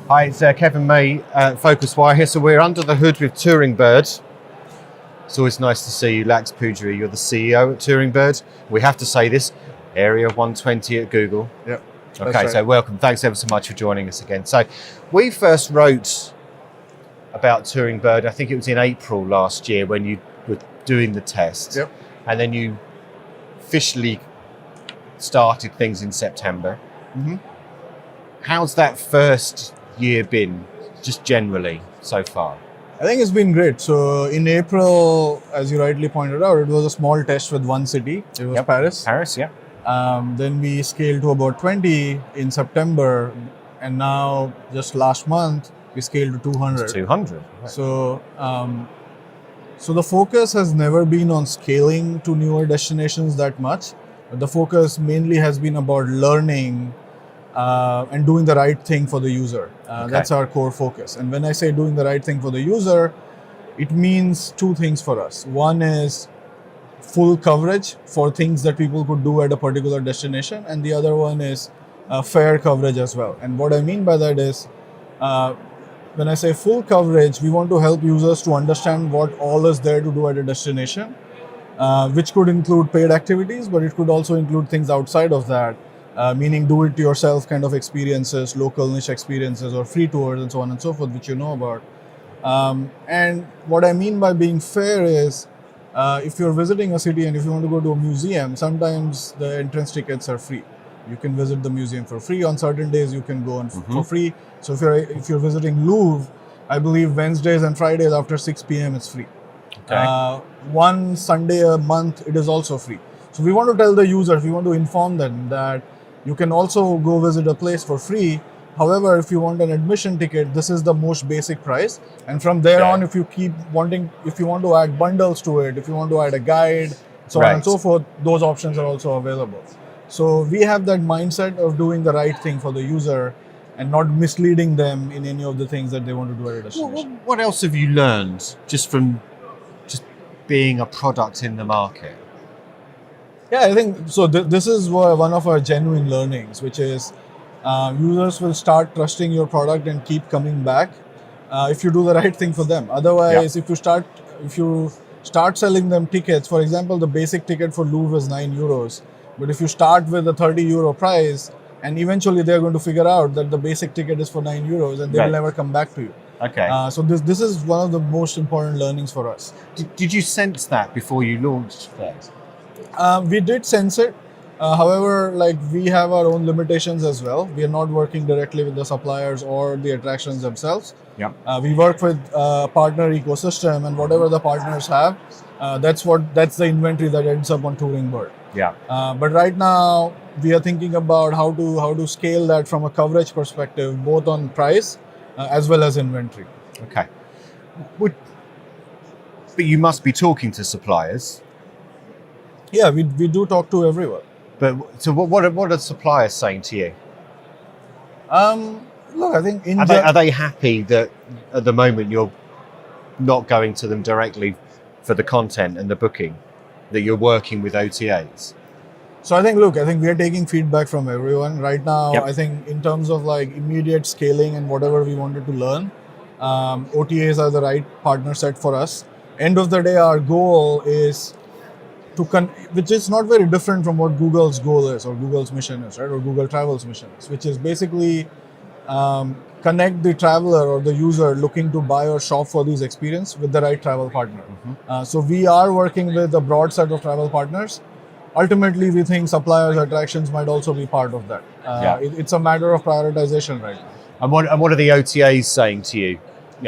Hi, it's Kevin May, PhocusWire here. So we're under the hood with Touring Bird. It's always nice to see you, Lax Poojary. You're the CEO at Touring Bird. We have to say this, Area 120 at Google. Yep. Okay, right. So welcome. Thanks ever so much for joining us again. So we first wrote about Touring Bird, I think it was in April last year when you were doing the test. Yep. And then you officially started things in September. Mm-hmm. How's that first year been, just generally, so far? I think it's been great. So in April, as you rightly pointed out, it was a small test with one city. It was Paris. Paris, yeah. Then we scaled to about 20 in September, and now just last month we scaled to 200. 200. Right. So, so the focus has never been on scaling to newer destinations that much. The focus mainly has been about learning and doing the right thing for the user. That's our core focus. And when I say doing the right thing for the user, it means two things for us. One is full coverage for things that people could do at a particular destination, and the other one is fair coverage as well. And what I mean by that is, when I say full coverage, we want to help users to understand what all is there to do at a destination, which could include paid activities, but it could also include things outside of that, meaning do-it-yourself kind of experiences, local niche experiences, or free tours, and so on and so forth, which you know about. And what I mean by being fair is, if you're visiting a city and if you want to go to a museum, sometimes the entrance tickets are free. You can visit the museum for free. On certain days, you can go on for free. So if you're visiting Louvre, I believe Wednesdays and Fridays after 6 p.m. it's free. Okay. One Sunday a month, it is also free. So we want to tell the users, we want to inform them that you can also go visit a place for free. However, if you want an admission ticket, this is the most basic price. And from there on, if you want to add bundles to it, if you want to add a guide, so on and so forth, those options are also available. So we have that mindset of doing the right thing for the user and not misleading them in any of the things that they want to do at a destination. What else have you learned just from being a product in the market? Yeah, I think so. This is one of our genuine learnings, which is users will start trusting your product and keep coming back if you do the right thing for them. Otherwise, if you start selling them tickets, for example, the basic ticket for Louvre is €9, but if you start with a €30 price, and eventually they're going to figure out that the basic ticket is for €9, and they will never come back to you. Okay. So this is one of the most important learnings for us. Did you sense that before you launched that? We did sense it. However, we have our own limitations as well. We are not working directly with the suppliers or the attractions themselves. Yeah. We work with a partner ecosystem, and whatever the partners have, that's the inventory that ends up on Touring Bird. Yeah. But right now, we are thinking about how to scale that from a coverage perspective, both on price as well as inventory. Okay. But you must be talking to suppliers. Yeah, we do talk to everyone. But so what are suppliers saying to you? Look, I think are they happy that at the moment you're not going to them directly for the content and the booking, that you're working with OTAs? So I think we are taking feedback from everyone right now. I think in terms of immediate scaling and whatever we wanted to learn, OTAs are the right partner set for us. End of the day, our goal is which is not very different from what Google's goal is, or Google's mission is, right? Or Google Travel's mission is, which is basically connect the traveler or the user looking to buy or shop for these experiences with the right travel partner. So we are working with a broad set of travel partners. Ultimately, we think suppliers' attractions might also be part of that. It's a matter of prioritization right now. And what are the OTAs saying to you?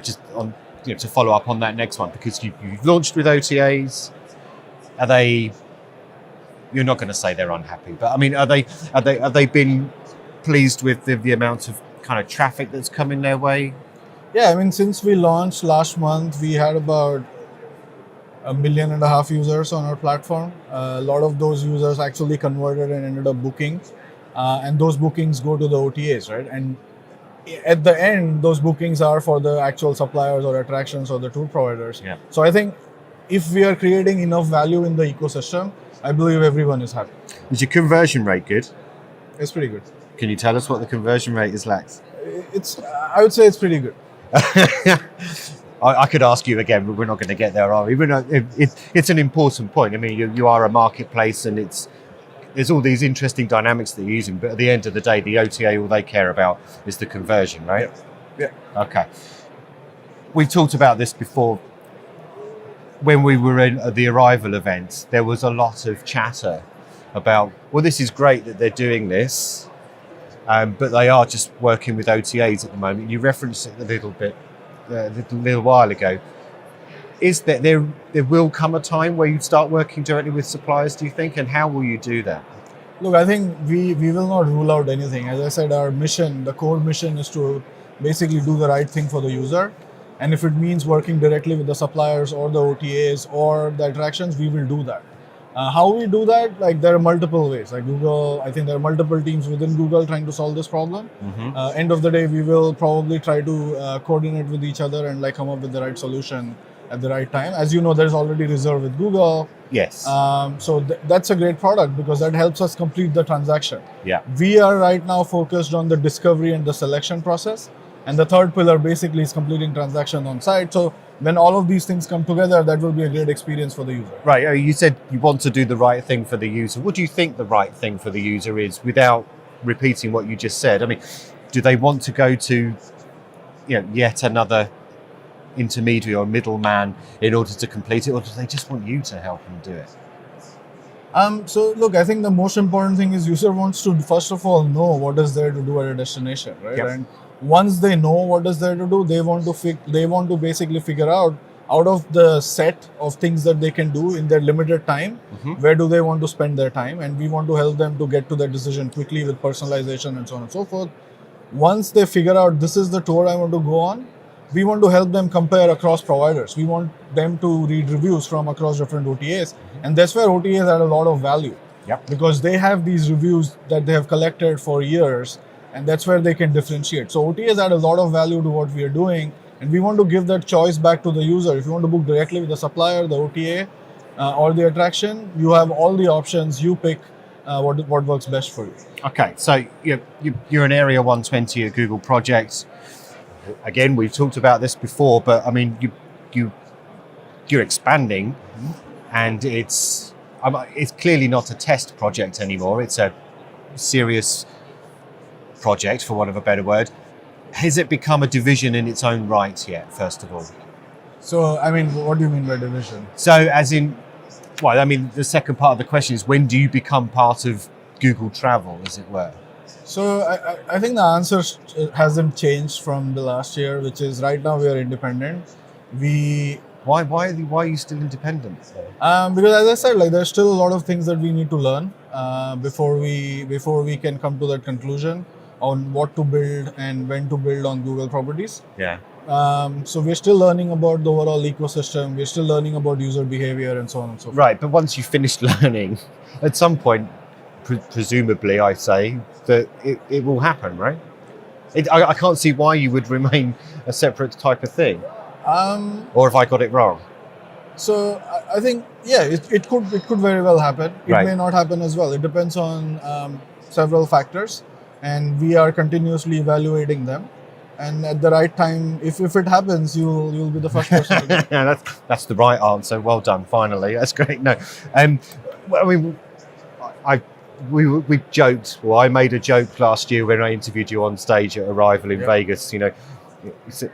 Just on to follow up on that next one, because you've launched with OTAs. Are they? You're not going to say they're unhappy, but I mean, have they been pleased with the amount of kind of traffic that's coming their way? Yeah, I mean, since we launched last month, we had about 1.5 million users on our platform. A lot of those users actually converted and ended up booking, and those bookings go to the OTAs, right? And at the end, those bookings are for the actual suppliers or attractions or the tour providers. Yeah. So I think if we are creating enough value in the ecosystem, I believe everyone is happy. Is your conversion rate good? It's pretty good. Can you tell us what the conversion rate is like? I would say it's pretty good. I could ask you again, but we're not going to get there, are we? It's an important point. I mean, you are a marketplace, and there's all these interesting dynamics that you're using, but at the end of the day, the OTA, all they care about is the conversion, right? Yeah. Okay. We've talked about this before. When we were at the Arrival event, there was a lot of chatter about, well, this is great that they're doing this, but they are just working with OTAs at the moment. You referenced it a little bit, a little while ago. Is that there will come a time where you start working directly with suppliers, do you think? And how will you do that? Look, I think we will not rule out anything. As I said, our mission, the core mission, is to basically do the right thing for the user. And if it means working directly with the suppliers or the OTAs or the attractions, we will do that. How we do that? Like, there are multiple ways. Like Google, I think there are multiple teams within Google trying to solve this problem. End of the day, we will probably try to coordinate with each other and like come up with the right solution at the right time. As you know, there's already Reserve with Google. Yes. So that's a great product because that helps us complete the transaction. Yeah. We are right now focused on the discovery and the selection process. And the third pillar basically is completing transaction on site. So when all of these things come together, that will be a great experience for the user. Right. You said you want to do the right thing for the user. What do you think the right thing for the user is, without repeating what you just said? I mean, do they want to go to, yet another intermediary or middleman in order to complete it, or do they just want you to help them do it? So look, I think the most important thing is user wants to first of all know what is there to do at a destination, right? Yep. And once they know what is there to do, they want to basically figure out of the set of things that they can do in their limited time, where do they want to spend their time, and we want to help them to get to that decision quickly with personalization and so on and so forth. Once they figure out this is the tour I want to go on, we want to help them compare across providers. We want them to read reviews from across different OTAs, and that's where OTAs add a lot of value. Yep. Because they have these reviews that they have collected for years, and that's where they can differentiate. So OTAs add a lot of value to what we are doing, and we want to give that choice back to the user. If you want to book directly with the supplier, the OTA, or the attraction, you have all the options. You pick what works best for you. Okay, so you're an Area 120 at Google project. Again, we've talked about this before, but I mean, you're expanding, and it's clearly not a test project anymore. It's a serious project, for want of a better word. Has it become a division in its own right yet, first of all? So, I mean, what do you mean by division? So, as in, well, I mean, the second part of the question is, when do you become part of Google Travel, as it were? So, I think the answer hasn't changed from the last year, which is right now we are independent. Why are you still independent? Because as I said, like, there's still a lot of things that we need to learn before we can come to that conclusion on what to build and when to build on Google properties. Yeah. So we're still learning about the overall ecosystem. We're still learning about user behavior and so on and so forth. Right, but once you've finished learning, at some point, presumably, I say, that it will happen, right? I can't see why you would remain a separate type of thing. Or have I got it wrong? So I think, yeah, it could very well happen. It Right. may not happen as well. It depends on several factors, and we are continuously evaluating them. And at the right time, if it happens, you'll be the first person to do it. Yeah, that's the right answer. Well done, finally. That's great. No, well, I mean, we joked. Well, I made a joke last year when I interviewed you on stage at Arrival in Vegas. You said,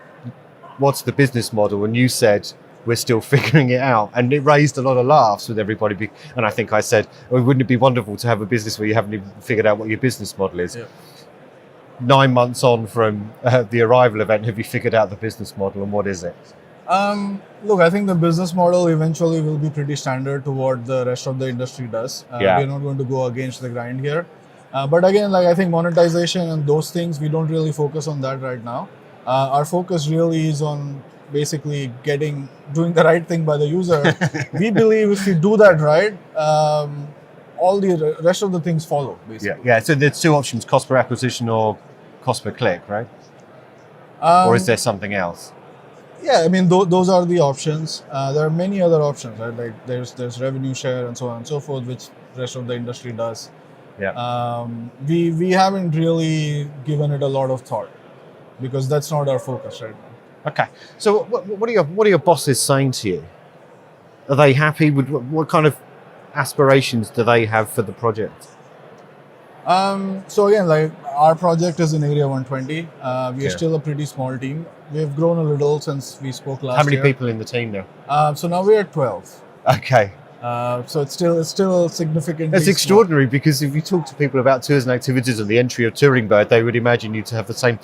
what's the business model? And you said, we're still figuring it out. And it raised a lot of laughs with everybody. And I think I said, well, wouldn't it be wonderful to have a business where you haven't even figured out what your business model is? Yeah. 9 months on from the Arrival event, have you figured out the business model, and what is it? Look, I think the business model eventually will be pretty standard to what the rest of the industry does. We're not going to go against the grind here. But again, like, I think monetization and those things, we don't really focus on that right now. Our focus really is on basically doing the right thing by the user. We believe if we do that right, all the rest of the things follow, basically. Yeah. So there's two options: cost per acquisition or cost per click, right? Or is there something else? Yeah, I mean, those are the options. There are many other options, right? Like there's revenue share and so on and so forth, which the rest of the industry does. Yeah. We haven't really given it a lot of thought. because that's not our focus right now. Okay. So what are your bosses saying to you? Are they happy with what kind of aspirations do they have for the project? So again, like our project is in Area 120. We Yeah. are still a pretty small team. We've grown a little since we spoke last year. How many people in the team now? So now we're at 12. Okay. So it's still significantly. That's extraordinary because if you talk to people about tours and activities and the entry of Touringbird, they would imagine you to have the same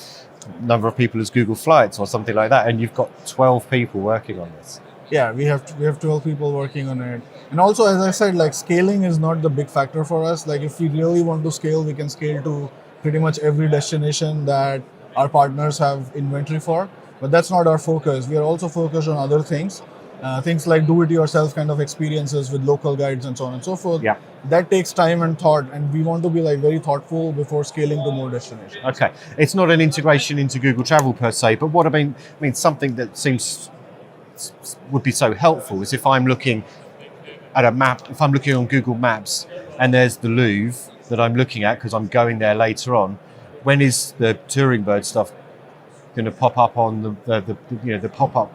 number of people as Google Flights or something like that, and you've got 12 people working on this. Yeah, we have 12 people working on it. And also, as I said, like scaling is not the big factor for us. Like if we really want to scale, we can scale to pretty much every destination that our partners have inventory for. But that's not our focus. We are also focused on other things. Things like do-it-yourself kind of experiences with local guides and so on and so forth. Yeah. That takes time and thought, and we want to be like very thoughtful before scaling to more destinations. Okay, it's not an integration into Google Travel per se, but what I mean something that seems would be so helpful is if I'm looking at a map, if I'm looking on Google Maps and there's the Louvre that I'm looking at because I'm going there later on, when is the Touringbird stuff going to pop up on the pop-up,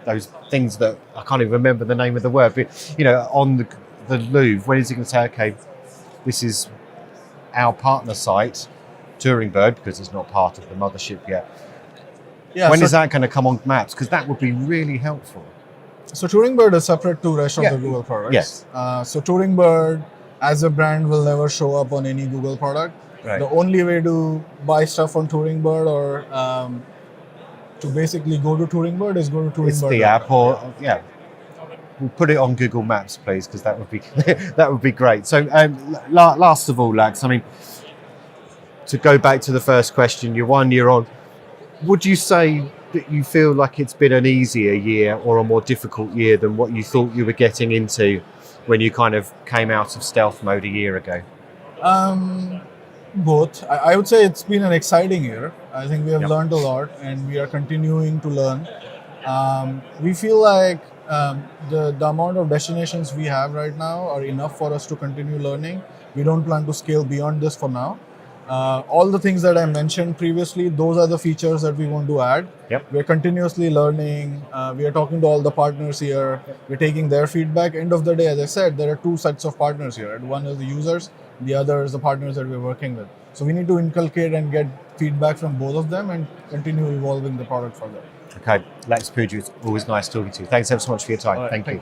those things that I can't even remember the name of the word, but on the Louvre, when is it going to say, okay, this is our partner site, Touringbird, because it's not part of the mothership yet. Yeah, when so, is that going to come on maps? Because that would be really helpful. So Touringbird is separate to rest of the Google products. Yes. So Touringbird as a brand will never show up on any Google product. Right. The only way to buy stuff on Touringbird or to basically go to Touringbird is go to Touringbird. It's the app, or we'll put it on Google Maps, please, because that would be that would be great. So, last of all, Lax, I mean, to go back to the first question, you're 1 year on. Would you say that you feel like it's been an easier year or a more difficult year than what you thought you were getting into when you kind of came out of stealth mode a year ago? Both. I would say it's been an exciting year. I think we have learned a lot and we are continuing to learn. We feel like the amount of destinations we have right now are enough for us to continue learning. We don't plan to scale beyond this for now. All the things that I mentioned previously, those are the features that we want to add. Yep. We're continuously learning. We are talking to all the partners here. We're taking their feedback. End of the day, as I said, there are two sets of partners here. One is the users, the other is the partners that we're working with. So we need to inculcate and get feedback from both of them and continue evolving the product further. Okay, Lax Poojary, it's always nice talking to you. Thanks ever so much for your time. All right, Thank you. you.